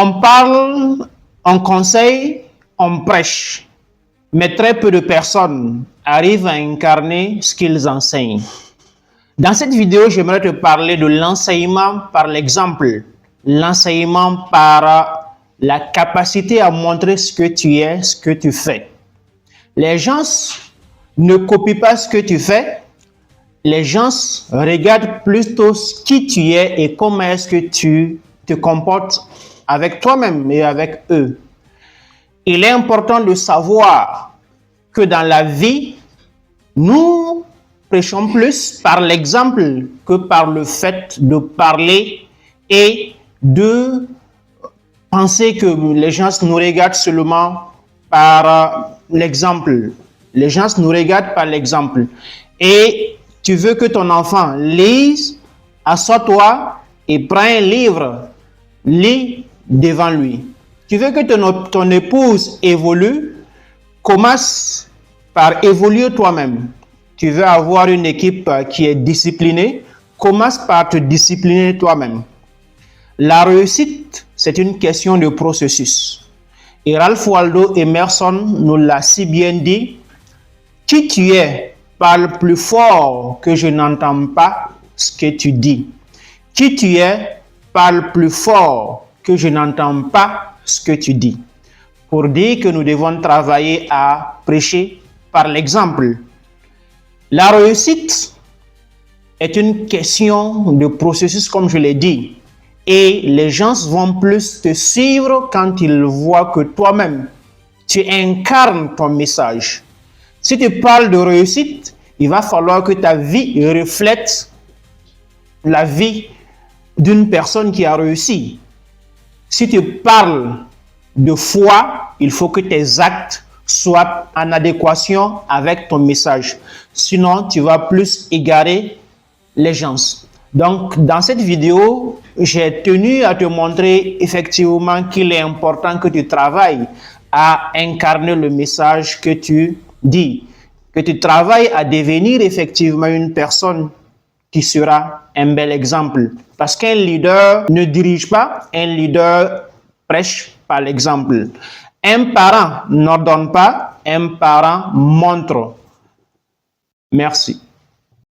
On parle, on conseille, on prêche, mais très peu de personnes arrivent à incarner ce qu'ils enseignent. Dans cette vidéo, j'aimerais te parler de l'enseignement par l'exemple, l'enseignement par la capacité à montrer ce que tu es, ce que tu fais. Les gens ne copient pas ce que tu fais, les gens regardent plutôt qui tu es et comment est-ce que tu te comportes avec toi-même et avec eux. Il est important de savoir que dans la vie, nous prêchons plus par l'exemple que par le fait de parler et de penser que les gens nous regardent seulement par l'exemple. Les gens nous regardent par l'exemple. Et tu veux que ton enfant lise, assois-toi et prends un livre, lis devant lui. Tu veux que ton épouse évolue, commence par évoluer toi-même. Tu veux avoir une équipe qui est disciplinée, commence par te discipliner toi-même. La réussite, c'est une question de processus. Et Ralph Waldo Emerson nous l'a si bien dit, qui tu es parle plus fort que je n'entends pas ce que tu dis. Qui tu es parle plus fort que je n'entends pas ce que tu dis. Pour dire que nous devons travailler à prêcher par l'exemple. La réussite est une question de processus, comme je l'ai dit. Et les gens vont plus te suivre quand ils voient que toi-même, tu incarnes ton message. Si tu parles de réussite, il va falloir que ta vie reflète la vie d'une personne qui a réussi. Si tu parles de foi, il faut que tes actes soient en adéquation avec ton message. Sinon, tu vas plus égarer les gens. Donc, dans cette vidéo, j'ai tenu à te montrer effectivement qu'il est important que tu travailles à incarner le message que tu dis, que tu travailles à devenir effectivement une personne qui sera un bel exemple. Parce qu'un leader ne dirige pas, un leader prêche par l'exemple. Un parent n'ordonne pas, un parent montre. Merci.